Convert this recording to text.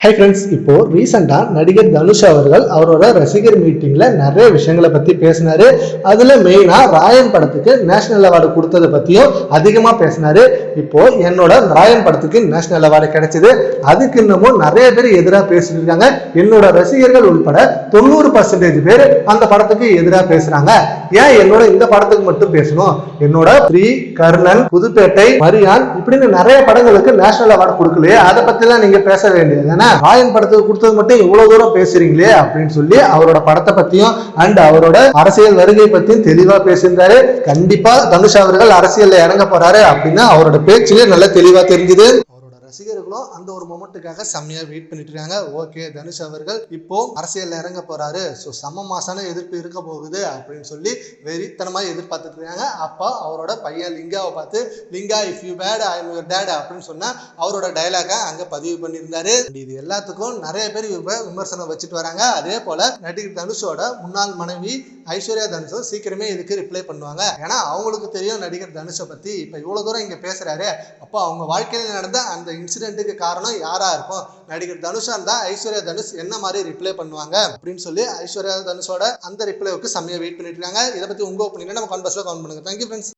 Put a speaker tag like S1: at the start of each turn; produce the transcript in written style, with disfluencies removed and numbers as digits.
S1: Hi friends, இப்போ ரீசெண்டா நடிகர் தனுஷ் அவர்கள் அவரோட ரசிகர் மீட்டிங்ல நிறைய விஷயங்களை பத்தி பேசினாரு. அதுல மெயினா ராயன் படத்துக்கு நேஷனல் அவார்டு கொடுத்ததை பத்தியும் அதிகமா பேசினாரு. இப்போ என்னோட ராயன் படத்துக்கு நேஷனல் அவார்டு கிடைச்சது, அதுக்கு இன்னமும் நிறைய பேர் எதிராக பேசிட்டு இருக்காங்க. என்னோட ரசிகர்கள் உள்பட 90% பேர் அந்த படத்துக்கு எதிராக பேசுறாங்க. ஏன் என்னோட இந்த படத்துக்கு மட்டும் பேசணும்? என்னோட ஸ்ரீ, கர்ணன், புதுப்பேட்டை, மரியான் இப்படின்னு நிறைய படங்களுக்கு நேஷனல் அவார்டு கொடுக்கலையே, அதை பத்தி எல்லாம் நீங்க பேச வேண்டியது. ராயன் படத்துக்கு கொடுத்தது மட்டும் இவ்வளவு தூரம் பேசுறீங்களே அப்படின்னு சொல்லி அவரோட படத்தை பத்தியும் அண்ட் அவரோட அரசியல் வருகை பத்தியும் தெளிவா பேசியிருந்தாரு. கண்டிப்பா தனுஷ் அவர்கள் அரசியல்ல இறங்க போறாரு அப்படின்னு அவரோட பேச்சிலே நல்லா தெளிவா தெரிஞ்சுது. ரசிகர்களும் அந்த ஒரு மொமெண்ட்டுக்காக செம்மையா வெயிட் பண்ணிட்டு இருக்காங்க. ஓகே, தனுஷ் அவர்கள் இப்போ அரசியல்ல இறங்க போறாரு, ஸோ செம்ம மாசான எதிர்ப்பு இருக்க போகுது அப்படின்னு சொல்லி வெறித்தனமா எதிர்பார்த்துட்டு இருக்காங்க. அப்போ அவரோட பையன் லிங்காவை பார்த்து, Linga if you bad I am your dad அப்படின்னு சொன்னா அவரோட டைலாக அங்க பதிவு பண்ணியிருந்தாரு. இது எல்லாத்துக்கும் நிறைய பேர் விமர்சனம் வச்சுட்டு வராங்க. அதே போல நடிகர் தனுஷோட முன்னாள் மனைவி ஐஸ்வர்யா தனுஷும் சீக்கிரமே இதுக்கு ரிப்ளை பண்ணுவாங்க. ஏன்னா அவங்களுக்கு தெரியும் நடிகர் தனுஷை பத்தி. இப்ப இவ்வளவு தூரம் இங்க பேசுறாரு, அப்போ அவங்க வாழ்க்கையில நடந்த அந்த இன்சிடென்ட்டுக்கு காரணம் யாரா இருக்கும்? நடிகர் தனுஷா இருந்தா ஐஸ்வர்யா தனுஷ் என்ன மாதிரி ரிப்ளை பண்ணுவாங்க அப்படின்னு சொல்லி ஐஸ்வர்யா தனுஷோட அந்த ரிப்ளைவுக்கு செம்மையா வெயிட் பண்ணிட்டு இருக்காங்க. இதை பத்தி உங்க ஒப்பீனியன் நம்ம கமெண்ட் பாக்ஸ்ல கமெண்ட் பண்ணுங்க. Thank you friends.